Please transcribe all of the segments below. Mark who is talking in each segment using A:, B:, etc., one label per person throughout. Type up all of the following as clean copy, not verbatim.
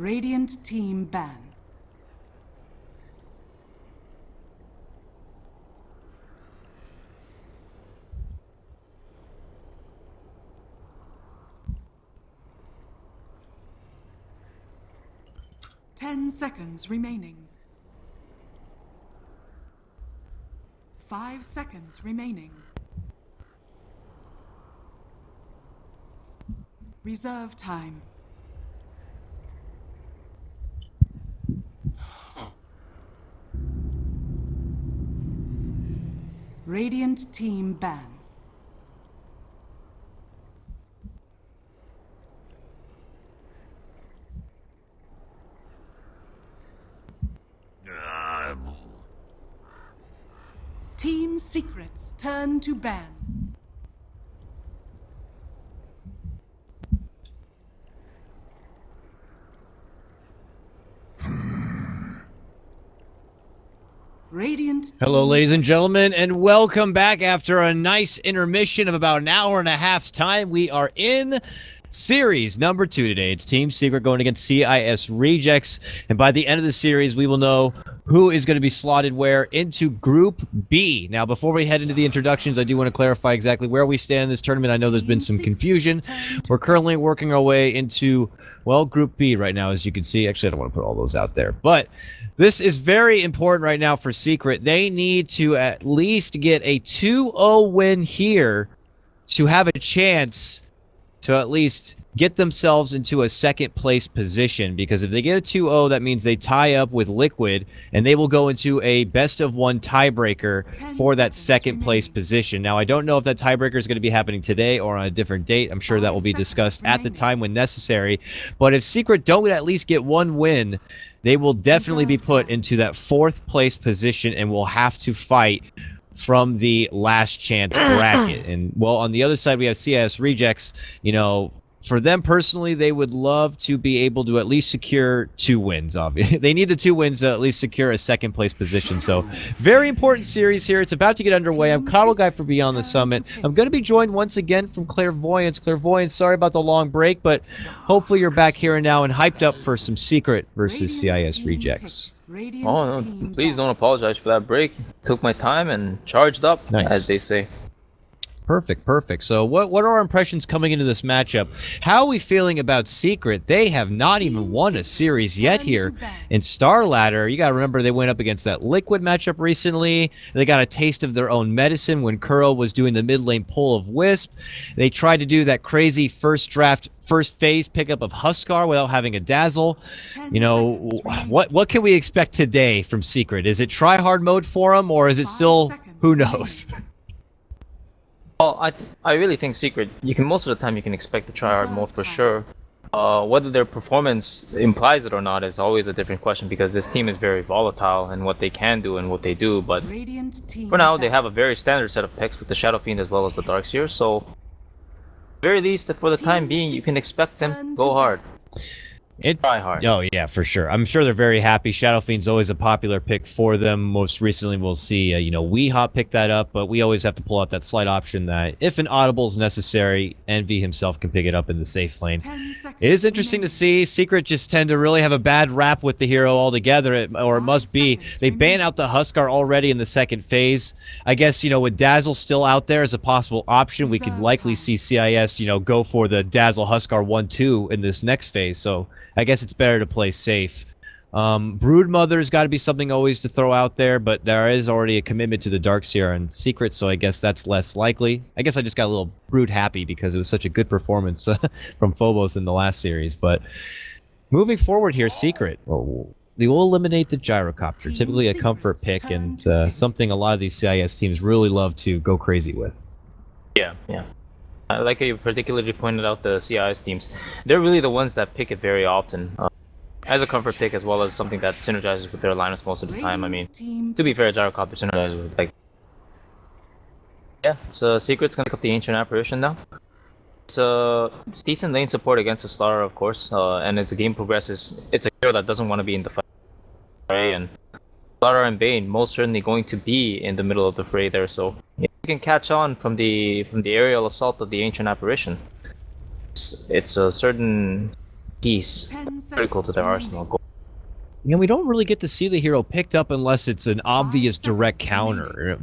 A: Radiant team ban. Ten seconds remaining. 5 seconds remaining. Reserve time. Radiant team ban. Team secrets turn to ban. Radiant.
B: Hello, ladies and gentlemen, and welcome back after a nice intermission of about an hour and a half's time. We are in series number 2 today. It's Team Secret going against CIS Rejects, and by the end of the series, we will know who is going to be slotted where into Group B. Now, before we head into the introductions, I do want to clarify exactly where we stand in this tournament. I know there's been some confusion. We're currently working our way into, well, Group B right now, as you can see. Actually, I don't want to put all those out there, but this is very important right now for Secret. They need to at least get a 2-0 win here to have a chance to at least get themselves into a second place position, because if they get a 2-0, that means they tie up with Liquid and they will go into a best of 1 tiebreaker for that second place position. Now, I don't know if that tiebreaker is going to be happening today or on a different date. I'm sure that will be discussed at the time when necessary. But if Secret don't at least get 1 win, they will definitely be put into that 4th place position and will have to fight from the last chance bracket. And, well, on the other side, we have CIS Rejects. You know, for them personally, they would love to be able to at least secure 2 wins, obviously. They need the 2 wins to at least secure a second place position. So, very important series here. It's about to get underway. I'm Coddle Guy for Beyond the Summit. I'm going to be joined once again from Clairvoyance. Clairvoyance, sorry about the long break, but hopefully you're back here and now and hyped up for some Secret versus CIS Rejects.
C: Oh, no, please don't apologize for that break. Took my time and charged up, as they say.
B: Perfect, perfect. So what are our impressions coming into this matchup? How are we feeling about Secret? They have not even won a series yet here in Starladder. You got to remember they went up against that Liquid matchup recently. They got a taste of their own medicine when Kuro was doing the mid lane pull of Wisp. They tried to do that crazy first phase pickup of Huskar without having a Dazzle. You know, what can we expect today from Secret? Is it try-hard mode for them, or is it still, who knows?
C: Well, I really think Secret, most of the time you can expect the try-hard mode for sure. Whether their performance implies it or not is always a different question, because this team is very volatile in what they can do and what they do. But for now, they have a very standard set of picks with the Shadow Fiend as well as the Darkseer. So, at the very least, for the time being, you can expect them to go hard. Try hard.
B: Oh, yeah, for sure. I'm sure they're very happy. Shadow Fiend's always a popular pick for them. Most recently, we'll see, Weehop pick that up, but we always have to pull out that slight option that if an audible is necessary, Envy himself can pick it up in the safe lane. It is interesting to see. Secret just tend to really have a bad rap with the hero altogether, or it must be. They ban out the Huskar already in the second phase. I guess, with Dazzle still out there as a possible option, we could likely see CIS, go for the Dazzle Huskar 1-2 in this next phase. So I guess it's better to play safe. Broodmother's got to be something always to throw out there, but there is already a commitment to the Darkseer and Secret, so I guess that's less likely. I guess I just got a little Brood happy because it was such a good performance from Phobos in the last series. But moving forward here, Secret, they will eliminate the Gyrocopter, typically a comfort pick, and something a lot of these CIS teams really love to go crazy with.
C: Yeah. Like you particularly pointed out, the CIS teams, they're really the ones that pick it very often. As a comfort pick, as well as something that synergizes with their Linus most of the time. I mean, to be fair, Gyrocopter synergizes with, yeah, so Secret's gonna pick up the Ancient Apparition now. It's decent lane support against the Starladder, of course, and as the game progresses, it's a hero that doesn't want to be in the fight, right? And Starladder and Bane most certainly going to be in the middle of the fray there, so you can catch on from the aerial assault of the Ancient Apparition. It's a certain piece
A: 10
C: critical to
A: seconds
C: their
A: remaining.
C: arsenal. Goal.
B: You know, we don't really get to see the hero picked up unless it's an obvious direct
A: seconds
B: counter.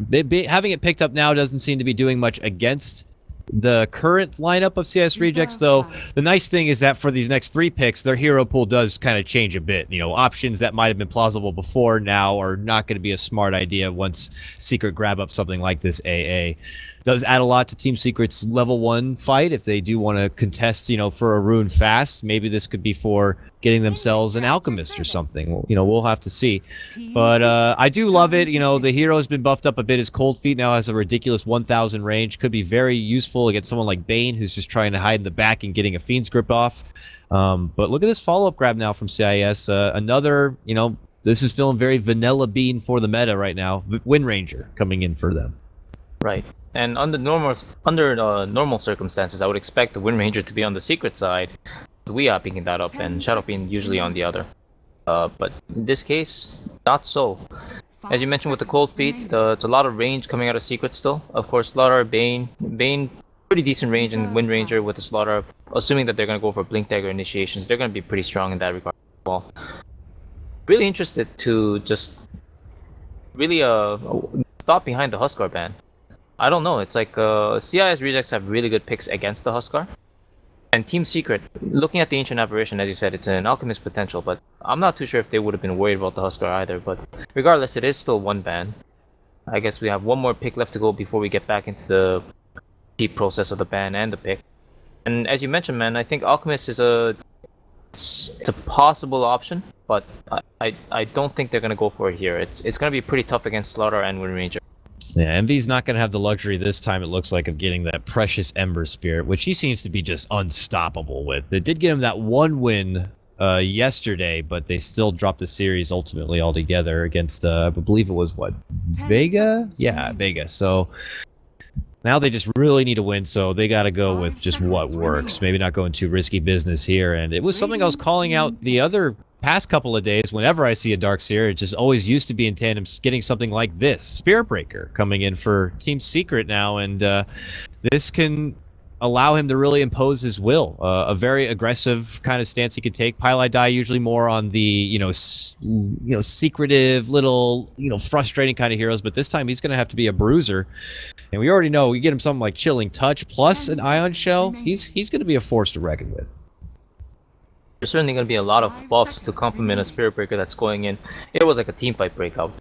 B: Having it picked up now doesn't seem to be doing much against the current lineup of CIS Rejects,
A: Reserve
B: though.
A: time.
B: The nice thing is that for these next 3 picks, their hero pool does kind of change a bit. You know, options that might have been plausible before now are not going to be a smart idea once Secret grab up something like this AA. Does add a lot to Team Secret's level 1 fight if they do want to contest, you know, for a rune fast. Maybe this could be for getting themselves an alchemist or something. Well, you know, we'll have to see.
A: Team
B: But I
A: Secrets
B: do love
A: turn
B: it.
A: to
B: You know, the
A: band.
B: hero's been buffed up a bit. His Cold Feet now has a ridiculous 1,000 range. Could be very useful against someone like Bane, who's just trying to hide in the back and getting a Fiend's Grip off. But look at this follow-up grab now from CIS. Another, you know, this is feeling very vanilla bean for the meta right now. Wind Ranger coming in for them.
C: Right. And under normal circumstances, I would expect the Wind Ranger to be on the Secret side, with Weeab picking that up,
A: 10
C: and Shadow Fiend
A: seconds
C: usually on the
A: remaining.
C: other. But in this case, not so. As you
A: 5
C: mentioned with the
A: seconds
C: Cold Feet,
A: remaining.
C: it's a lot of range coming out of Secret still. Of course, Slaughter, Bane, pretty decent range, and
A: Reserve
C: Wind Ranger
A: time.
C: with the Slaughter, assuming that they're going to go for Blink Dagger initiations, they're going to be pretty strong in that regard as well. Really interested to just really thought behind the Huskar ban. I don't know, it's like CIS Rejects have really good picks against the Huskar. And Team Secret, looking at the Ancient Apparition, as you said, it's an Alchemist potential, but I'm not too sure if they would have been worried about the Huskar either. But regardless, it is still 1 ban. I guess we have 1 more pick left to go before we get back into the deep process of the ban and the pick. And as you mentioned, man, I think Alchemist is it's a possible option, but I don't think they're gonna go for it here. It's gonna be pretty tough against Slaughter and Wind Ranger.
B: Yeah, Envy's not going to have the luxury this time, it looks like, of getting that precious Ember Spirit, which he seems to be just unstoppable with. They did get him that 1 win yesterday, but they still dropped the series ultimately altogether against, I believe it was, what,
A: 10
B: Vega?
A: seconds
B: Yeah,
A: remaining.
B: Vega. So now they just really need to win, so they got to go
A: 5
B: with just what
A: seconds
B: works.
A: remaining.
B: Maybe not going too risky business here. And it was something I was
A: Radiant
B: calling
A: team
B: out the
A: pick.
B: other past couple of days. Whenever I see a Darkseer, it just always used to be in tandem getting something like this. Spirit Breaker coming in for Team Secret now, and this can allow him to really impose his will. A very aggressive kind of stance he could take. Pile Die usually more on the, you know, secretive, little, you know, frustrating kind of heroes, but this time he's going to have to be a bruiser. And we already know we get him something like Chilling Touch plus
A: 10
B: an Ion
A: seconds
B: Shell.
A: remaining.
B: He's going to be a force to reckon with.
C: There's certainly going to be a lot of
A: 5
C: buffs to
A: seconds
C: complement a
A: remaining.
C: Spirit Breaker that's going in. It was like a team fight breakout.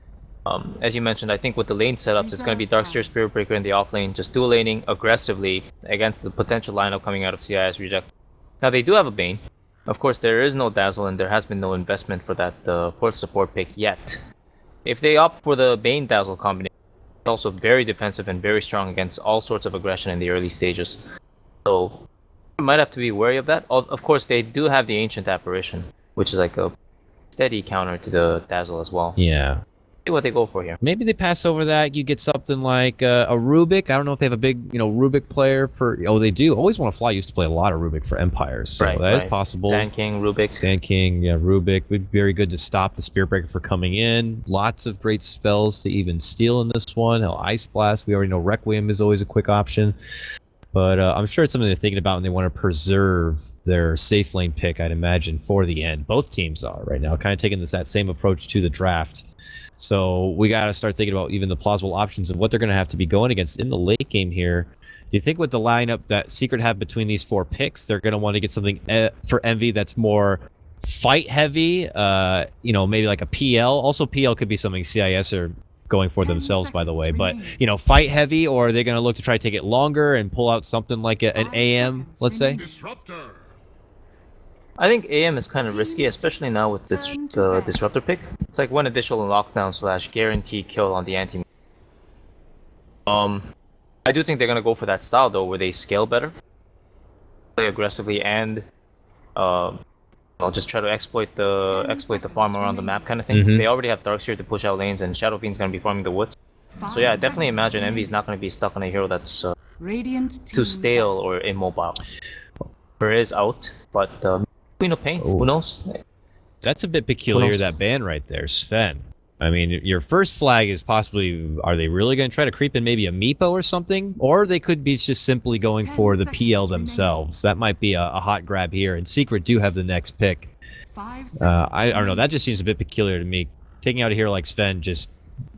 C: As you mentioned, I think with the lane setups, it's going to be
A: Reserve
C: Darkseer
A: time.
C: Spirit Breaker in the off lane, just dual laning aggressively against the potential lineup coming out of CIS Reject. Now they do have a Bane. Of course, there is no Dazzle, and there has been no investment for that fourth support pick yet. If they opt for the Bane Dazzle combination, it's also very defensive and very strong against all sorts of aggression in the early stages. So you might have to be wary of that. Of course, they do have the Ancient Apparition, which is like a steady counter to the Dazzle as well.
B: Yeah.
C: See what they go for here.
B: Maybe they pass over that. You get something like a Rubik. I don't know if they have a big, you know, Rubik player for. Oh, they do. Always Want to Fly used to play a lot of Rubik for Empires, so that is possible.
C: Sand King, Rubik.
B: Sand King, yeah, Rubik would be very good to stop the Spirit Breaker for coming in. Lots of great spells to even steal in this one. Hell, Ice Blast. We already know Requiem is always a quick option. But I'm sure it's something they're thinking about, and they want to preserve their safe lane pick, I'd imagine, for the end. Both teams are right now, kind of taking that same approach to the draft. So we got to start thinking about even the plausible options of what they're going to have to be going against in the late game here. Do you think with the lineup that Secret have between these 4 picks, they're going to want to get something for Envy that's more fight heavy? You know, maybe like a PL. Also, PL could be something CIS are going for
A: 10
B: themselves, by the way.
A: seconds
B: But,
A: remaining.
B: you know, fight heavy, or are they going to look to try to take it longer and pull out something like an
A: 5
B: AM,
A: seconds
B: let's say?
A: remaining.
D: Disruptor.
C: I think AM is kind of risky, especially now with
A: Turn to
C: the
A: ban.
C: Disruptor pick. It's like 1 additional lockdown / guaranteed kill on the anti. I do think they're gonna go for that style though, where they scale better, play aggressively, and I'll just try to exploit the
A: 10
C: farm
A: seconds
C: around the
A: remaining.
C: map kind of thing.
B: Mhm.
C: They already have Darkseer to push out lanes, and Shadow Fiend's gonna be farming the woods.
A: 5
C: So yeah, I definitely
A: seconds
C: imagine
A: remaining.
C: Envy's not gonna be stuck on a hero that's
A: Radiant
C: too
A: team
C: stale
A: ban.
C: or immobile. Fer is out, but Queen of Pain,
B: Oh.
C: who knows?
B: That's a bit peculiar,
C: knows?
B: that ban right there, Sven. I mean, your first flag is possibly, are they really going to try to creep in maybe a Meepo or something? Or they could be just simply going
A: 10
B: for the
A: seconds
B: PL
A: remaining.
B: themselves. That might be a hot grab here. And Secret do have the next pick.
A: 5 seconds
B: I don't know.
A: remaining.
B: That just seems a bit peculiar to me. Taking out a hero like Sven just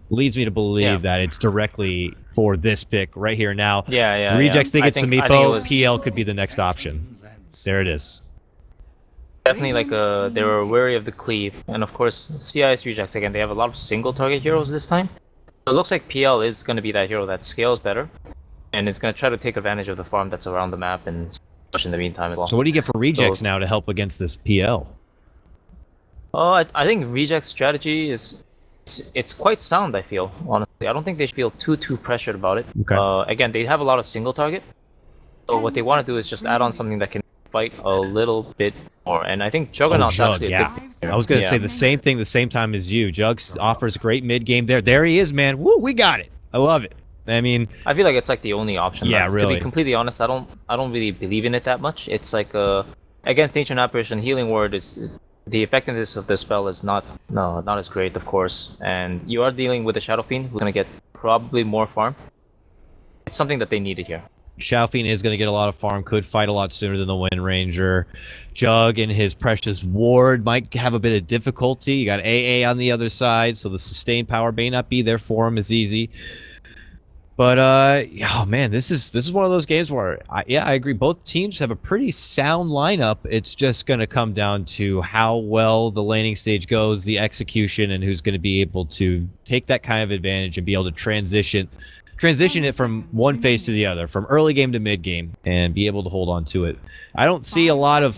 B: leads me to believe that it's directly for this pick right here now.
C: Yeah.
B: The Rejects think
C: I
B: it's the
C: think it
B: Meepo.
C: was
B: PL could be the next option. There it is.
C: definitely like they were wary of the cleave, and of course CIS Rejects again. They have a lot of single target heroes this time. So it looks like PL is going to be that hero that scales better, and it's going to try to take advantage of the farm that's around the map and push in the meantime as well.
B: So what do you get for Rejects now to help against this PL?
C: Oh, I think Reject's strategy is it's quite sound. I feel honestly, I don't think they feel too pressured about it.
B: Okay.
C: Again, they have a lot of single target, so what they want to do is just add on something that can fight a little bit more. And I think Juggernaut's
B: Jug,
C: actually a
B: yeah.
C: big.
B: I was going to say the same thing the same time as you. Jug offers great mid game there. There he is, man. Woo, we got it. I love it. I mean,
C: I feel like it's like the only option.
B: Yeah,
C: left.
B: really.
C: To be completely honest, I don't really believe in it that much. It's like against Ancient Apparition, Healing Word is the effectiveness of the spell is not as great, of course. And you are dealing with a Shadow Fiend who's gonna get probably more farm. It's something that they needed here.
B: Shadow Fiend is going to get a lot of farm, could fight a lot sooner than the Wind Ranger. Jug and his precious ward might have a bit of difficulty. You got AA on the other side, so the sustained power may not be there for him as easy. But oh man, this is one of those games where I agree. Both teams have a pretty sound lineup. It's just going to come down to how well the laning stage goes, the execution, and who's going to be able to take that kind of advantage and be able to transition it from one phase to the other, from early game to mid game, and be able to hold on to it. I don't see a lot of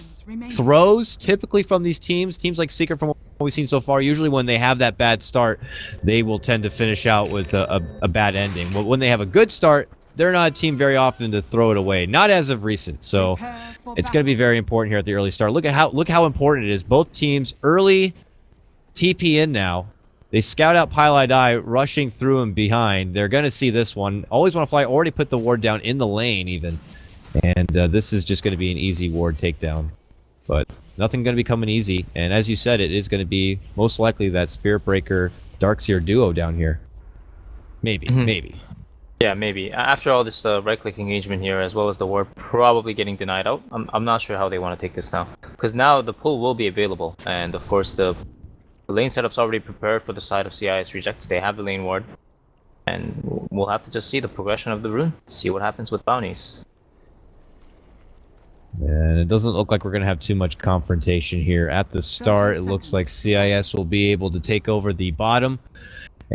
B: throws typically from these teams. Teams like Secret, from what we've seen so far, usually when they have that bad start, they will tend to finish out with a bad ending. But when they have a good start, they're not a team very often to throw it away. Not as of recent. So it's going to be very important here at the early start. Look how important it is. Both teams early TP in now. They scout out Pile Die, rushing through and behind. They're going to see this one. Always want to fly. Already put the ward down in the lane, even. And this is just going to be an easy ward takedown. But nothing going to be coming easy. And as you said, it is going to be most likely that Spirit Breaker Darkseer duo down here. Maybe.
C: Yeah, maybe. After all this right-click engagement here, as well as the ward probably getting denied out, I'm not sure how they want to take this now. Because now the pull will be available. And of course, the lane setup's already prepared for the side of CIS Rejects. They have the lane ward. And we'll have to just see the progression of the rune. See what happens with bounties.
B: And it doesn't look like we're going to have too much confrontation here at the start. It looks like CIS will be able to take over the bottom.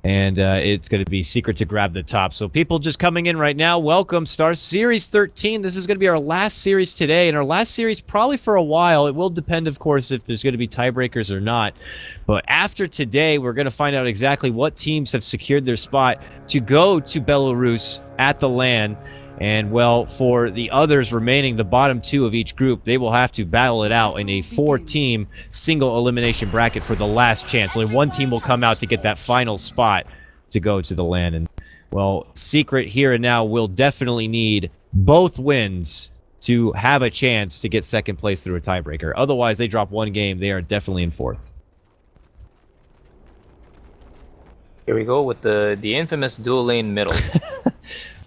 B: And it's going to be Secret to grab the top. So people just coming in right now, welcome. Star Series 13. This is going to be our last series today, and our last series probably for a while. It will depend, of course, if there's going to be tiebreakers or not. But after today, we're going to find out exactly what teams have secured their spot to go to Belarus at the LAN. And, well, for the others remaining, the bottom two of each group, they will have to battle it out in a 4-team single elimination bracket for the last chance. Only one team will come out to get that final spot to go to the LAN. And, well, Secret here and now will definitely need both wins to have a chance to get second place through a tiebreaker. Otherwise, they drop one game, they are definitely in fourth.
C: Here we go with the infamous dual lane middle.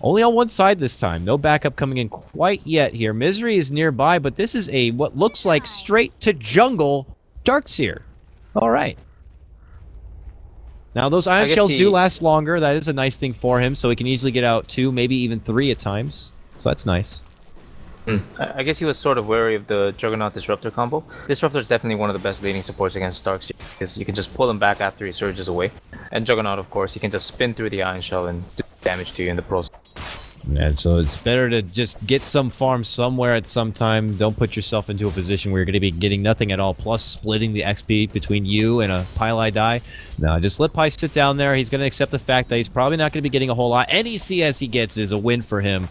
B: Only on one side this time. No backup coming in quite yet here. Misery is nearby, but this is a what looks like straight to jungle Darkseer. All right. Now, those ion shells do last longer. That is a nice thing for him, so he can easily get out 2, maybe even 3 at times. So that's nice.
C: I guess he was sort of wary of the Juggernaut Disruptor combo. Disruptor is definitely one of the best leading supports against Darkseer, because you can just pull him back after he surges away. And Juggernaut, of course, he can just spin through the ion shell and do damage to you in the process.
B: And so it's better to just get some farm somewhere at some time. Don't put yourself into a position where you're going to be getting nothing at all, plus splitting the XP between you and a Pile Die. No, just let Pi sit down there. He's going to accept the fact that he's probably not going to be getting a whole lot. Any CS he gets is a win for him.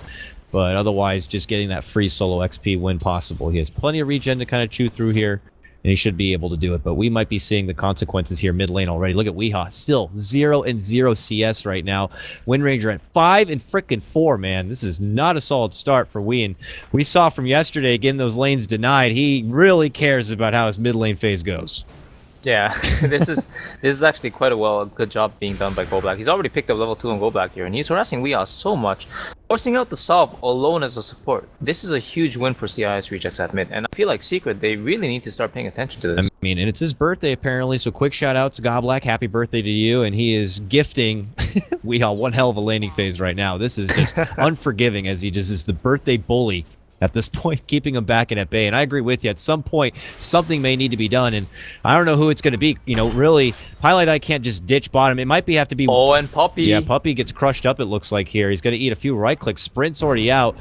B: But otherwise, just getting that free solo XP when possible. He has plenty of regen to kind of chew through here, and he should be able to do it. But we might be seeing the consequences here mid lane already. Look at Weehaw, still 0-0 CS right now. Wind Ranger at 5 and frickin' 4, man. This is not a solid start for Wee. And we saw from yesterday, again, those lanes denied. He really cares about how his mid lane phase goes.
C: Yeah, this is actually quite a good job being done by Go Black. He's already picked up level 2 on Go Black here, and he's harassing Weehaw so much, forcing out the solve alone as a support. This is a huge win for CIS Rejects at mid, and I feel like Secret, they really need to start paying attention to this.
B: I mean, and it's his birthday apparently, so quick shout out to Goblack, happy birthday to you, and he is gifting Weehaw one hell of a laning phase right now. This is just unforgiving as he just is the birthday bully at this point, keeping him back and at bay. And I agree with you. At some point, something may need to be done. And I don't know who it's going to be. You know, really, Pilot Eye can't just ditch bottom. It might have to be...
C: Oh, and Puppy.
B: Yeah, Puppy gets crushed up, it looks like here. He's going to eat a few right clicks. Sprint's already out.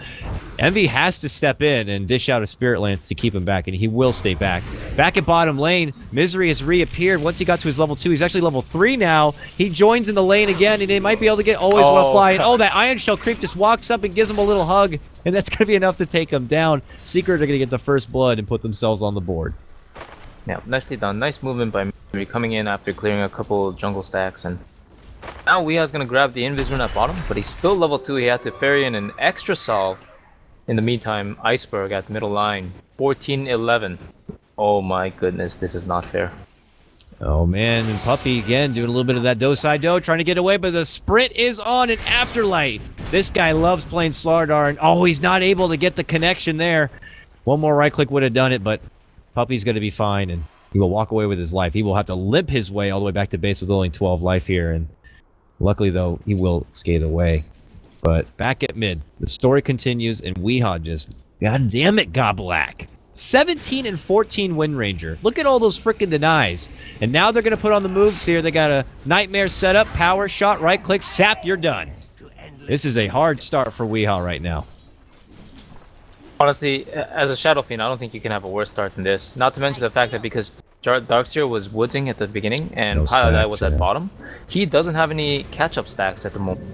B: Envy has to step in and dish out a Spirit Lance to keep him back, and he will stay back. Back at bottom lane, Misery has reappeared. Once he got to his level 2, he's actually level 3 now. He joins in the lane again, and he might be able to get always one fly. And oh, that Iron Shell creep just walks up and gives him a little hug, and that's going to be enough to take him down. Secret are going to get the first blood and put themselves on the board.
C: Yeah, nicely done. Nice movement by Misery coming in after clearing a couple jungle stacks, and now Weeha's going to grab the Invis rune at bottom, but he's still level 2. He had to ferry in an extra solve. In the meantime, Iceberg at middle line, 14-11. Oh my goodness, this is not fair.
B: Oh man, and Puppy again doing a little bit of that do-side-do, trying to get away, but the sprint is on in Afterlife. This guy loves playing Starladder, and oh, he's not able to get the connection there. One more right click would have done it, but Puppy's going to be fine, and he will walk away with his life. He will have to limp his way all the way back to base with only 12 life here, and luckily, though, he will skate away. But back at mid, the story continues, and Weehaw just, god damn it, Goblack. 17 and 14 Wind Ranger. Look at all those freaking denies. And now they're going to put on the moves here. They got a Nightmare setup, power shot, right click, sap, you're done. This is a hard start for Weehaw right now.
C: Honestly, as a Shadow Fiend, I don't think you can have a worse start than this. Not to mention the fact that because Darkseer was woodsing at the beginning and Pilot Eye was at bottom, he doesn't have any catch-up stacks at the moment.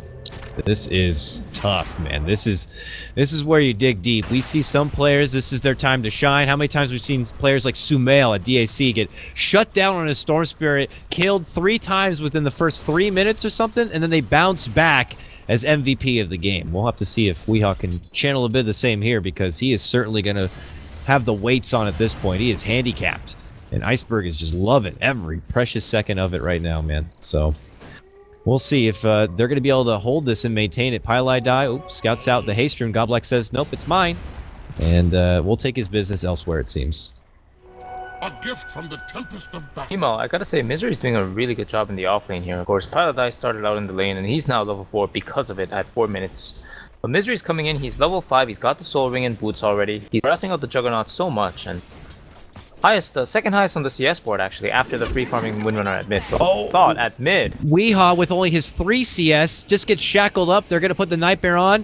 B: This is tough, man. This is where you dig deep. We see some players, this is their time to shine. How many times we've seen players like Sumail at DAC get shut down on a Storm Spirit, killed 3 times within the first 3 minutes or something, and then they bounce back as MVP of the game. We'll have to see if Weehaw can channel a bit of the same here, because he is certainly going to have the weights on at this point. He is handicapped, and Iceberg is just loving every precious second of it right now, man. So we'll see if they're going to be able to hold this and maintain it. Pilot die. Oops, scouts out the haste rune. Goblack says, nope, it's mine. And we'll take his business elsewhere, it seems.
D: A gift from the tempest of battle.
C: Meanwhile, I gotta say, Misery's doing a really good job in the off lane here. Of course, Pilot Eye started out in the lane, and he's now level 4 because of it at 4 minutes. But Misery's coming in, he's level 5, he's got the Soul Ring and boots already. He's harassing out the Juggernaut so much, and second highest on the CS board actually, after the free farming Windrunner at mid. Thought at mid.
B: Weehaw with only his 3 CS just gets shackled up. They're going to put the Nightmare on.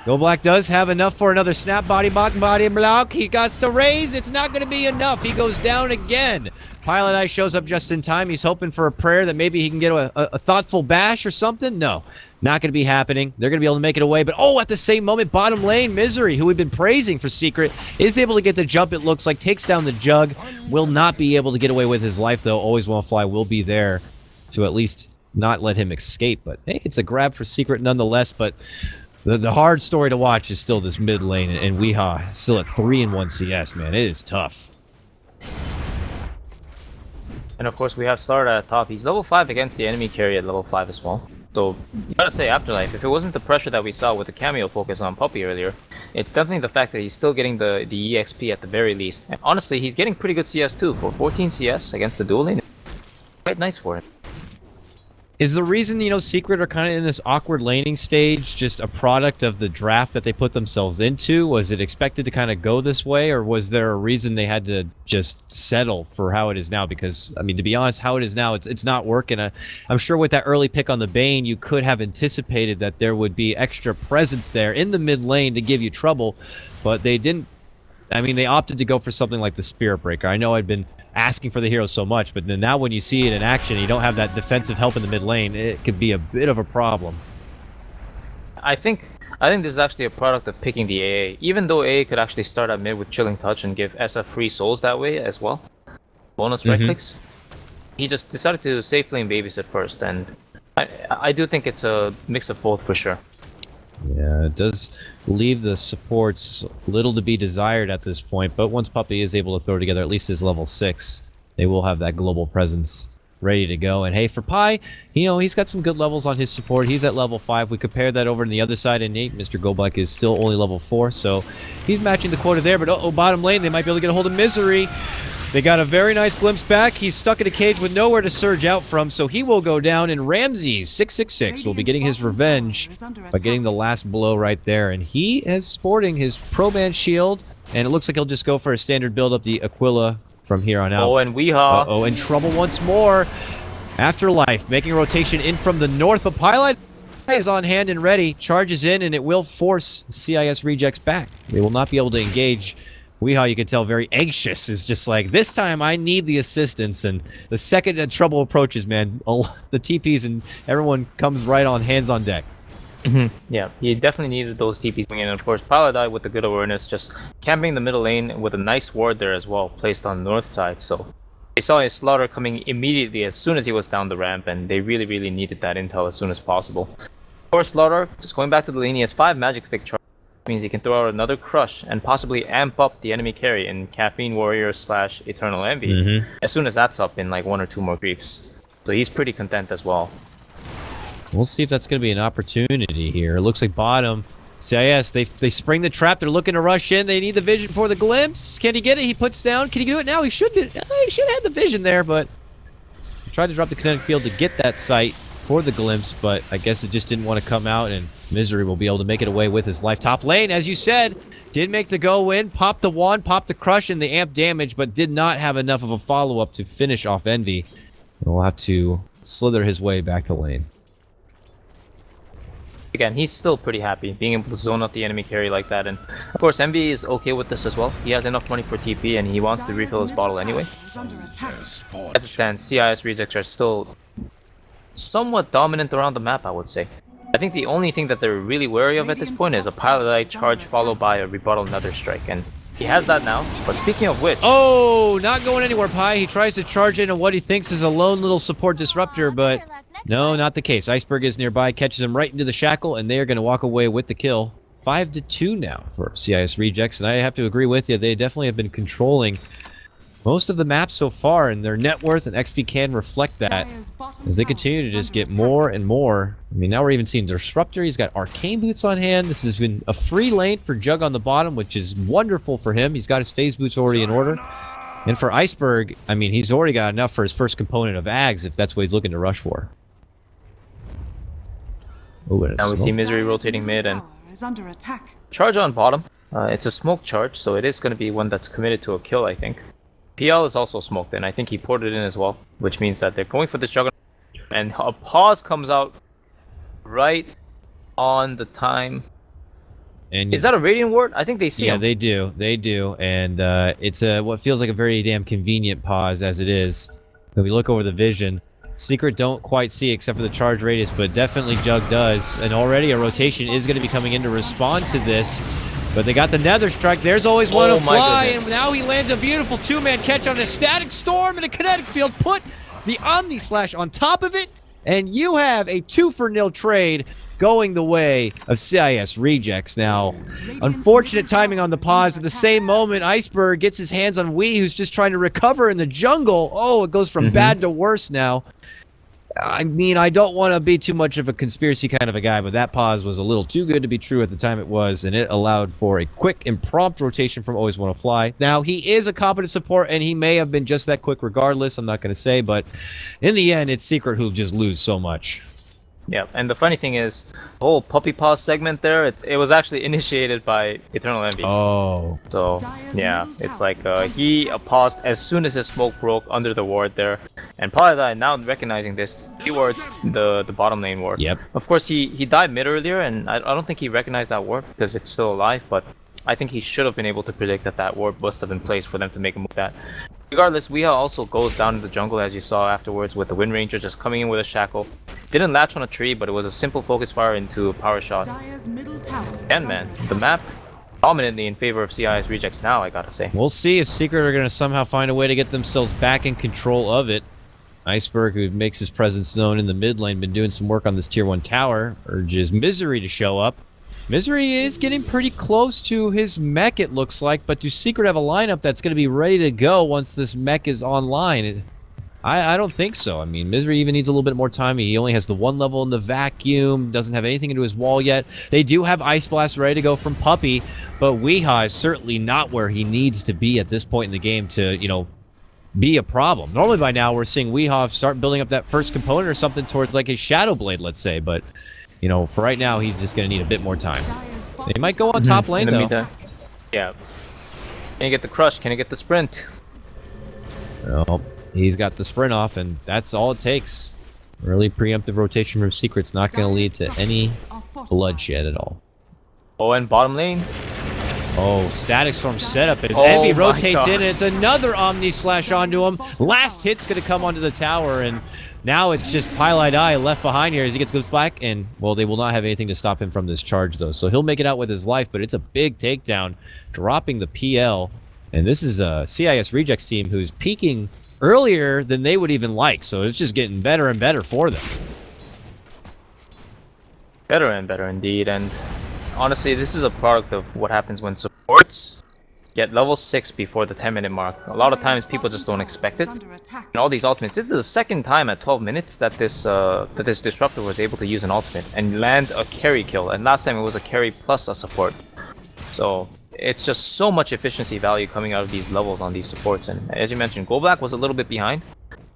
B: Go Black does have enough for another snap body block. He got to raise. It's not going to be enough. He goes down again. Pilot Eye shows up just in time. He's hoping for a prayer that maybe he can get a thoughtful bash or something. No, not going to be happening. They're going to be able to make it away. But oh, at the same moment, bottom lane, Misery, who we've been praising for Secret, is able to get the jump, it looks like, takes down the Jug. Will not be able to get away with his life, though. Always Won't Fly will be there to at least not let him escape. But hey, it's a grab for Secret nonetheless. But the hard story to watch is still this mid lane, and Weehaw still at 3 and 1 CS, man. It is tough.
C: And of course, we have Starladder at top. He's level 5 against the enemy carry at level 5 as well. So, you gotta say, Afterlife, if it wasn't the pressure that we saw with the cameo focus on Puppy earlier, it's definitely the fact that he's still getting the EXP at the very least. And honestly, he's getting pretty good CS too. For 14 CS against the dual lane, quite nice for him.
B: Is the reason, you know, Secret are kind of in this awkward laning stage just a product of the draft that they put themselves into? Was it expected to kind of go this way, or was there a reason they had to just settle for how it is now? Because, I mean, to be honest, how it is now, it's not working. I'm sure with that early pick on the Bane, you could have anticipated that there would be extra presence there in the mid lane to give you trouble, but they didn't. I mean, they opted to go for something like the Spirit Breaker. I know I'd been asking for the hero so much, but then now when you see it in action, you don't have that defensive help in the mid lane, it could be a bit of a problem.
C: I think this is actually a product of picking the AA. Even though AA could actually start at mid with Chilling Touch and give SF free souls that way as well, bonus right clicks, he just decided to safe lane babysit first, and I do think it's a mix of both for sure.
B: Yeah, it does leave the supports little to be desired at this point, but once Puppy is able to throw together at least his level 6, they will have that global presence ready to go. And hey, for Pi, you know, he's got some good levels on his support. He's at level 5. We compare that over on the other side, and Nate, Mr. Goblack is still only level 4, so he's matching the quota there. But bottom lane, they might be able to get a hold of Misery. They got a very nice glimpse back. He's stuck in a cage with nowhere to surge out from, so he will go down, and Ramses 666 will be getting his revenge by getting the last blow right there. And he is sporting his Pro-Man shield, and it looks like he'll just go for a standard build up the Aquila from here on out.
C: Oh, and Weehaw.
B: Uh-oh, in trouble once more. Afterlife making a rotation in from the north, but Pylite is on hand and ready, charges in, and it will force CIS rejects back. They will not be able to engage. Weehaw, you can tell, very anxious, is just like, this time I need the assistance. And the second that trouble approaches, man, the TPs and everyone comes right on, hands on deck.
C: Yeah, he definitely needed those TPs in, and of course Paladai with the good awareness, just camping the middle lane with a nice ward there as well, placed on the north side. So they saw his slaughter coming immediately as soon as he was down the ramp, and they really needed that intel as soon as possible. Of course, Slaughter, just going back to the lane, he has 5 magic stick charge, which means he can throw out another crush and possibly amp up the enemy carry in Caffeine Warrior / Eternal Envy as soon as that's up in like 1 or 2 more creeps. So he's pretty content as well.
B: We'll see if that's going to be an opportunity here. It looks like bottom. CIS, they spring the trap. They're looking to rush in. They need the vision for the glimpse. Can he get it? He puts down. Can he do it now? He should have had the vision there, but he tried to drop the kinetic field to get that sight for the glimpse, but I guess it just didn't want to come out, and Misery will be able to make it away with his life. Top lane, as you said, did make the go win, popped the wand, popped the crush and the amp damage, but did not have enough of a follow-up to finish off Envy. And we'll have to slither his way back to lane.
C: Again, he's still pretty happy being able to zone out the enemy carry like that, and of course Envy is okay with this as well. He has enough money for TP and he wants to refill his bottle anyway. As it stands, CIS rejects are still somewhat dominant around the map, I would say. I think the only thing that they're really wary of at this point is a Pilot charge followed by a rebuttal Nether Strike, and he has that now. But speaking of which...
B: Oh, not going anywhere, Pi. He tries to charge in on what he thinks is a lone little support disruptor, but no, not the case. Iceberg is nearby, catches him right into the shackle, and they are going to walk away with the kill. 5-2 now for CIS Rejects, and I have to agree with you. They definitely have been controlling most of the map so far, and their net worth and XP can reflect that as they continue to just get more and more. I mean, now we're even seeing Disruptor. He's got Arcane Boots on hand. This has been a free lane for Jug on the bottom, which is wonderful for him. He's got his Phase Boots already in order. And for Iceberg, I mean, he's already got enough for his first component of Ags if that's what he's looking to rush for. Ooh,
C: now we see Misery rotating mid and charge on bottom. It's a smoke charge, so it is going to be one that's committed to a kill, I think. PL is also smoked, and I think he poured it in as well, which means that they're going for this Juggernaut. And a pause comes out right on the time. And is that a Radiant Ward? I think they see him.
B: Yeah, they do. They do. And it's what feels like a very damn convenient pause as it is. When we look over the vision, Secret don't quite see except for the charge radius, but definitely Jug does. And already a rotation is going to be coming in to respond to this. But they got the Nether Strike. There's always one to fly, and now he lands a beautiful 2-man catch on a Static Storm and a Kinetic Field. Put the Omni Slash on top of it, and you have a 2-for-0 trade going the way of CIS Rejects. Now, unfortunate timing on the pause. At the same moment, Iceberg gets his hands on Wee, who's just trying to recover in the jungle. Oh, it goes from bad to worse now. I mean, I don't want to be too much of a conspiracy kind of a guy, but that pause was a little too good to be true at the time it was, and it allowed for a quick and prompt rotation from Always Wanna Fly. Now, he is a competent support, and he may have been just that quick regardless, I'm not going to say, but in the end, it's Secret who just lose so much.
C: Yeah, and the funny thing is, the whole puppy pause segment there, it was actually initiated by Eternal Envy.
B: Oh.
C: So, yeah, it's like he paused as soon as his smoke broke under the ward there. And Paladai, now recognizing this, he wards the bottom lane ward.
B: Yep.
C: Of course, he died mid earlier, and I don't think he recognized that ward because it's still alive, but I think he should have been able to predict that that ward must have been placed for them to make a move that. Regardless, Weeha also goes down in the jungle, as you saw afterwards, with the Wind Ranger just coming in with a shackle. Didn't latch on a tree, but it was a simple focus fire into a power shot. And man, the map dominantly in favor of CIS Rejects now, I gotta say.
B: We'll see if Secret are going to somehow find a way to get themselves back in control of it. Iceberg, who makes his presence known in the mid lane, been doing some work on this tier 1 tower, urges Misery to show up. Misery is getting pretty close to his mech, it looks like, but do Secret have a lineup that's going to be ready to go once this mech is online? I don't think so. I mean, Misery even needs a little bit more time. He only has the 1 level in the vacuum, doesn't have anything into his wall yet. They do have Ice Blast ready to go from Puppey, but Weehaw is certainly not where he needs to be at this point in the game to, you know, be a problem. Normally by now we're seeing Weehaw start building up that first component or something towards like his Shadow Blade, let's say, but, you know, for right now he's just going to need a bit more time. They might go on top lane,
C: In the
B: though.
C: meantime, yeah. Can he get the crush? Can he get the sprint?
B: Well, he's got the sprint off, and that's all it takes. Early preemptive rotation from Secret's not going to lead to any bloodshed at all.
C: Oh, and bottom lane.
B: Oh, Static Storm setup as
C: Oh
B: Envy
C: my
B: rotates in,
C: gosh.
B: and it's another Omni Slash onto him. Last hit's going to come onto the tower, and now it's just Pylite Eye left behind here as he gets goes back, and, well, they will not have anything to stop him from this charge, though. So he'll make it out with his life, but it's a big takedown, dropping the PL. And this is a CIS Rejects team who's peaking earlier than they would even like, so it's just getting better and better for them.
C: Better and better indeed, and honestly, this is a product of what happens when supports get level 6 before the 10-minute mark. A lot of times people just don't expect it. And all these ultimates, this is the second time at 12 minutes that this disruptor was able to use an ultimate and land a carry kill, and last time it was a carry plus a support. So it's just so much efficiency value coming out of these levels on these supports, and as you mentioned, GoBlack was a little bit behind.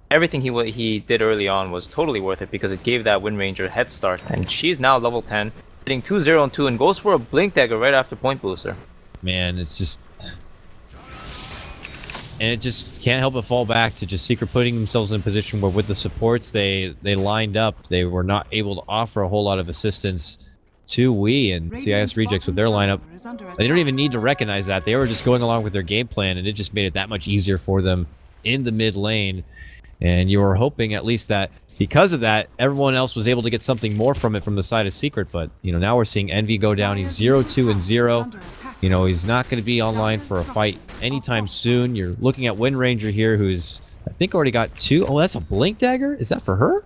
C: Everything he did early on was totally worth it because it gave that Wind Ranger a head start, and she's now level 10, hitting 2-0 and 2, and goes for a Blink Dagger right after Point Booster.
B: Man, it's just... And it just can't help but fall back to just Secret putting themselves in a position where with the supports they lined up, they were not able to offer a whole lot of assistance to Wii and CIS Rejects with their lineup. They don't even need to recognize that. They were just going along with their game plan, and it just made it that much easier for them in the mid lane. And you were hoping at least that because of that, everyone else was able to get something more from it from the side of Secret. But, you know, now we're seeing Envy go down. He's 0-2 and 0. You know, he's not going to be online for a fight anytime soon. You're looking at Wind Ranger here, who's, I think, already got 2. Oh, that's a Blink Dagger? Is that for her?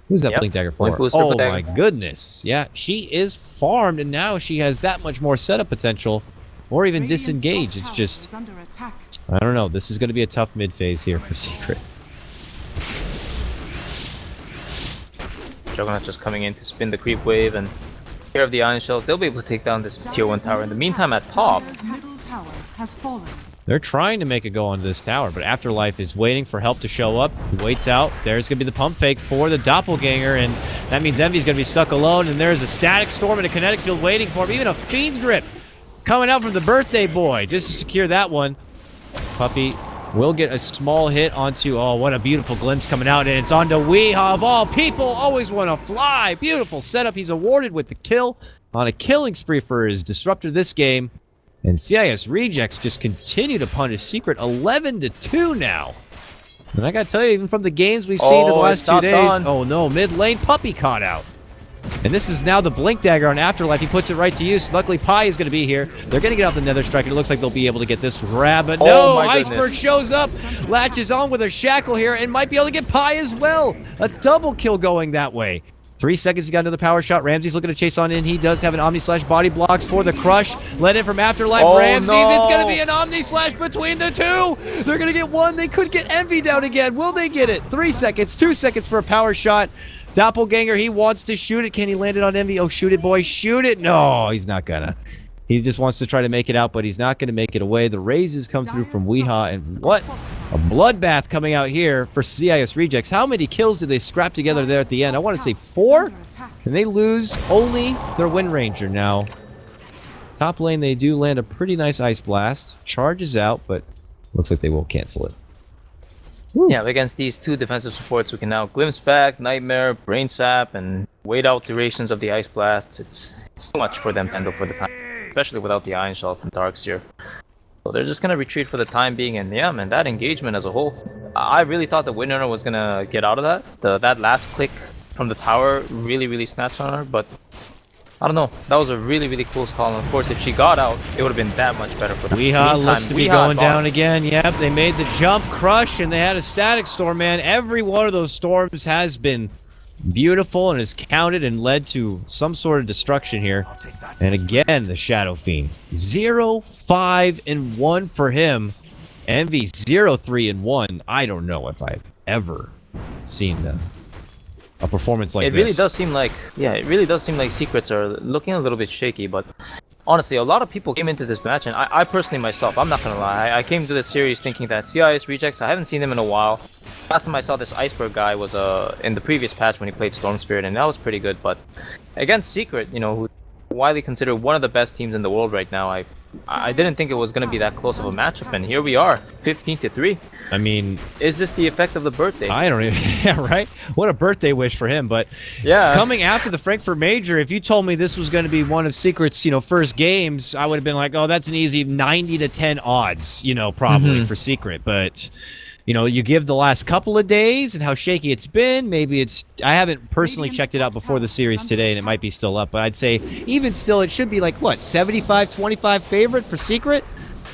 B: Who's that Blink Dagger for? Oh my goodness. Yeah, she is farmed, and now she has that much more setup potential, or even disengage. It's just, I don't know. This is going to be a tough mid phase here for Secret.
C: Juggernaut just coming in to spin the creep wave and care of the Iron Shell. They'll be able to take down this tier 1 tower. In the meantime, at top,
B: they're trying to make it go onto this tower, but Afterlife is waiting for help to show up. He waits out. There's going to be the pump fake for the Doppelganger, and that means Envy's going to be stuck alone, and there's a Static Storm and a Kinetic Field waiting for him. Even a Fiend's Grip coming out from the Birthday Boy just to secure that one. Puppey will get a small hit onto, oh, what a beautiful glimpse coming out, and it's onto Weehaw of all people. Always want to fly. Beautiful setup. He's awarded with the kill on a killing spree for his disruptor this game. And CIS Rejects just continue to punish Secret 11-2 now. And I gotta tell you, even from the games we've seen in the last 2 days, oh no, mid lane Puppey caught out. And this is now the Blink Dagger on Afterlife. He puts it right to use. Luckily, Pi is going to be here. They're going to get out the Nether Strike, and it looks like they'll be able to get this grab. But no, Iceberg shows up, latches on with a shackle here, and might be able to get Pi as well. A double kill going that way. 3 seconds, he got another power shot. Ramsey's looking to chase on in. He does have an Omni Slash body blocks for the crush. Let in from Afterlife. Ramsey's. No. It's going to be an Omni Slash between the two. They're going to get one. They could get Envy down again. Will they get it? 3 seconds, 2 seconds for a power shot. Doppelganger, he wants to shoot it. Can he land it on Envy? Oh, shoot it, boy. Shoot it. No, he's not gonna. He just wants to try to make it out, but he's not going to make it away. The raises come through from Weehaw, and what a bloodbath coming out here for CIS Rejects. How many kills did they scrap together there at the end? I want to say 4, and they lose only their Wind Ranger now. Top lane, they do land a pretty nice Ice Blast. Charges out, but looks like they will cancel it.
C: Woo. Yeah, against these 2 defensive supports, we can now glimpse back, Nightmare, Brain Sap, and wait out durations of the Ice Blasts. It's too much for them to handle for the time, especially without the Iron Shell from Darkseer. So they're just gonna retreat for the time being, and yeah, man, that engagement as a whole, I really thought the Wind Runner was gonna get out of that. That last click from the tower really snatched on her, but I don't know. That was a really close call, and of course, if she got out, it would have been that much better for them.
B: Weehaw looks to be going down again. Yep, they made the jump crush, and they had a Static Storm, man. Every one of those storms has been beautiful, and is counted and led to some sort of destruction here. And again, the Shadow Fiend. 0-5-1 for him. Envy 0-3-1. I don't know if I've ever seen a performance like this.
C: It really does seem like, yeah, it really does seem like Secrets are looking a little bit shaky, but honestly, a lot of people came into this match, and I personally myself, I'm not gonna lie, I came to this series thinking that CIS Rejects, I haven't seen them in a while. Last time I saw this Iceberg guy was in the previous patch when he played Storm Spirit, and that was pretty good, but against Secret, you know, who's widely considered one of the best teams in the world right now, I didn't think it was gonna be that close of a matchup, and here we are, 15-3.
B: I mean,
C: is this the effect of the birthday?
B: I don't even, yeah, right? What a birthday wish for him, but
C: yeah.
B: Coming after the Frankfurt Major, if you told me this was going to be one of Secret's, you know, first games, I would have been like, oh, that's an easy 90-10 odds, you know, probably for Secret, but you know, you give the last couple of days and how shaky it's been, maybe it's, I haven't personally checked it out before the series today, and it might be still up, but I'd say even still it should be like, what, 75-25 favorite for Secret?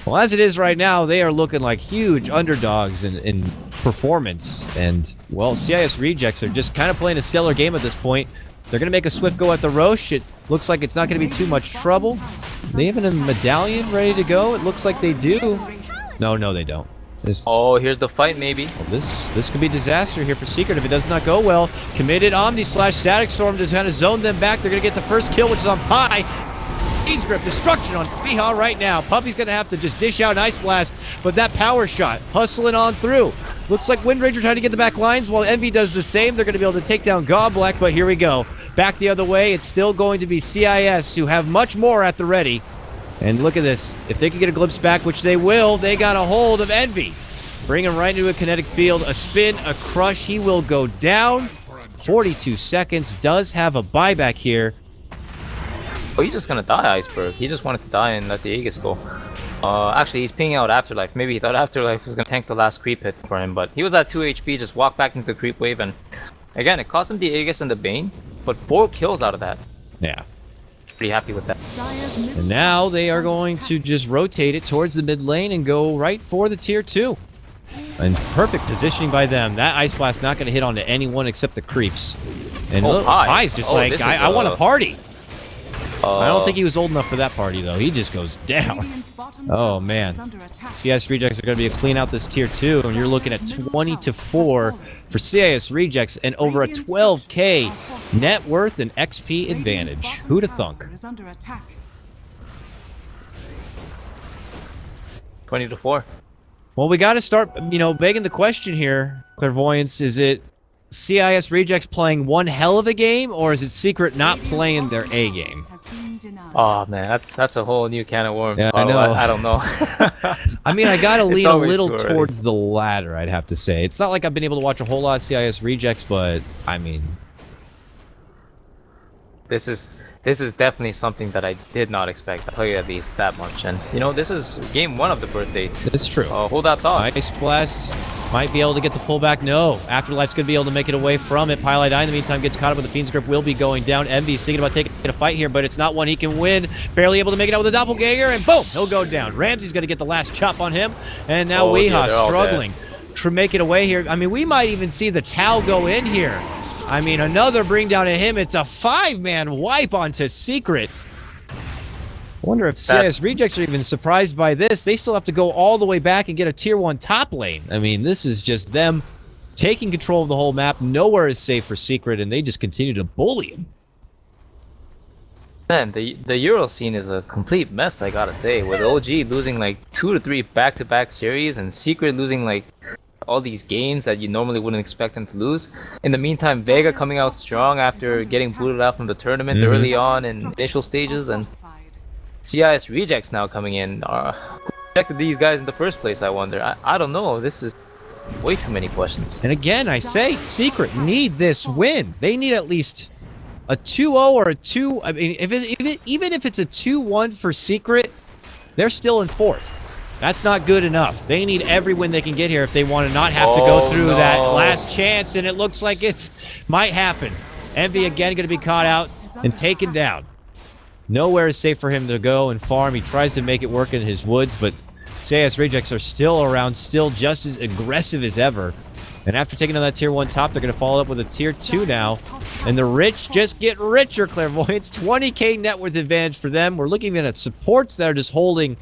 B: Well, as it is right now, they are looking like huge underdogs in performance, and, well, CIS Rejects are just kind of playing a stellar game at this point. They're going to make a swift go at the Roche. It looks like it's not going to be too much trouble. They have a medallion ready to go. It looks like they do. No, they don't.
C: Oh, here's the fight, maybe.
B: Well, this could be disaster here for Secret if it does not go well. Committed Omni / Static Storm to kind of zone them back. They're going to get the first kill, which is on Pi. Fiend's Grip, destruction on Piha right now. Puppy's going to have to just dish out an Ice Blast, but that power shot, hustling on through. Looks like Wind Ranger trying to get the back lines while Envy does the same. They're going to be able to take down Godblack, but here we go. Back the other way, it's still going to be CIS, who have much more at the ready. And look at this. If they can get a glimpse back, which they will, they got a hold of Envy. Bring him right into a kinetic field. A spin, a crush. He will go down. 42 seconds. Does have a buyback here.
C: Oh, he's just gonna die, Iceberg. He just wanted to die and let the Aegis go. Actually, he's pinging out Afterlife. Maybe he thought Afterlife was gonna tank the last creep hit for him, but he was at 2 HP, just walked back into the creep wave, and again, it cost him the Aegis and the Bane, but 4 kills out of that.
B: Yeah.
C: Pretty happy with that.
B: And now they are going to just rotate it towards the mid lane and go right for the tier 2. And perfect positioning by them. That Ice Blast not going to hit onto anyone except the creeps. And look, Pi's just like, I want a party. I don't think he was old enough for that party, though. He just goes down. Oh, man. CIS Rejects are going to be a clean out this tier 2, and you're looking at 20-4 for CIS Rejects and over a 12k net worth and XP advantage. Who'da thunk?
C: 20-4.
B: Well, we got to start, you know, begging the question here, Clairvoyance. Is it CIS Rejects playing one hell of a game, or is it Secret not playing their A game?
C: Oh man, that's a whole new can of worms.
B: Yeah, I know.
C: I don't know.
B: I mean, I gotta lean a little
C: too
B: towards the latter, I'd have to say. It's not like I've been able to watch a whole lot of CIS Rejects, but I mean,
C: this is definitely something that I did not expect. I'll tell you at least that much. And you know, this is game 1 of the birthday.
B: It's true.
C: Hold that thought.
B: Ice Blast might be able to get the pullback. No. Afterlife's going to be able to make it away from it. Pile in the meantime gets caught up with the Fiend's Grip. Will be going down. Envy's thinking about taking a fight here, but it's not one he can win. Barely able to make it out with a Doppelganger, and boom! He'll go down. Ramsey's going to get the last chop on him, and now Weehaw struggling to make it away here. I mean, we might even see the Tau go in here. I mean, another bring down to him. It's a 5-man wipe onto Secret. I wonder if CIS Rejects are even surprised by this. They still have to go all the way back and get a tier 1 top lane. I mean, this is just them taking control of the whole map. Nowhere is safe for Secret, and they just continue to bully him.
C: Man, the Euro scene is a complete mess, I gotta say. With OG losing like 2 to 3 back-to-back series, and Secret losing like all these games that you normally wouldn't expect them to lose. In the meantime, Vega coming out strong after getting booted out from the tournament early on in initial stages, and CIS Rejects now coming in. Who rejected these guys in the first place, I wonder? I don't know. This is way too many questions.
B: And again, I say, Secret need this win. They need at least a 2-0 or a 2... I mean, even if it's a 2-1 for Secret, they're still in 4th. That's not good enough. They need every win they can get here if they want to not have to go through that last chance, and it looks like it might happen. Envy again going to be caught out and taken down. Nowhere is safe for him to go and farm. He tries to make it work in his woods, but CIS Rejects are still around, still just as aggressive as ever. And after taking on that tier 1 top, they're going to follow up with a tier 2 now. And the rich just get richer, Clairvoyants. 20k net worth advantage for them. We're looking at supports that are just holding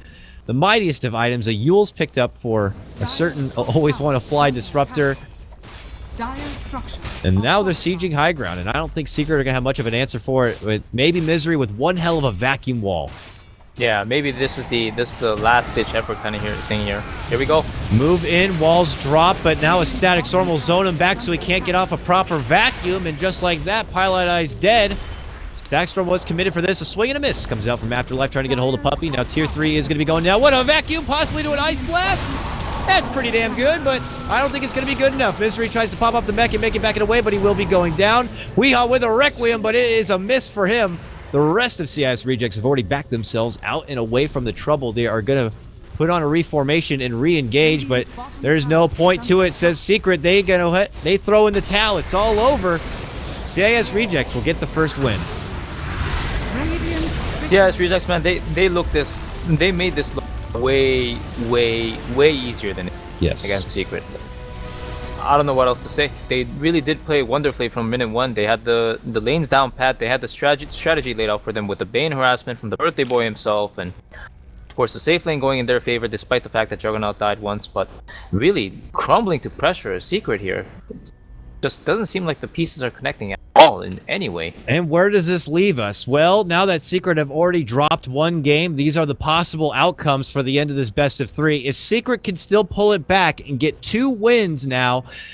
B: the mightiest of items. A Yule's picked up for a certain always want to fly disruptor. And now they're sieging high ground, and I don't think Secret are going to have much of an answer for it. With maybe Misery with one hell of a vacuum wall.
C: Yeah, maybe this is the last ditch effort kind of thing here. Here we go.
B: Move in, walls drop, but now a static storm will zone him back so he can't get off a proper vacuum, and just like that, Pilot Eye's dead. Static storm was committed for this. A swing and a miss comes out from Afterlife trying to get a hold of Puppy. Now tier 3 is going to be going down. What a vacuum, possibly to an ice blast. That's pretty damn good, but I don't think it's going to be good enough. Misery tries to pop up the mech and make it back and away, but he will be going down. Weehaw with a Requiem, but it is a miss for him. The rest of CIS Rejects have already backed themselves out and away from the trouble. They are going to put on a reformation and re-engage, but there's no point to it, says Secret. They throw in the towel. It's all over. CIS Rejects will get the first win.
C: CIS Rejects, man, they made this look way easier than against Secret. I don't know what else to say. They really did play wonderfully from minute 1. They had the lanes down pat. They had the strategy laid out for them with the Bane harassment from the birthday boy himself, and of course the safe lane going in their favor despite the fact that Juggernaut died once. But really crumbling to pressure a Secret here. Just doesn't seem like the pieces are connecting at all in any way.
B: And where does this leave us? Well, now that Secret have already dropped one game, these are the possible outcomes for the end of this best of 3. If Secret can still pull it back and get 2 wins now,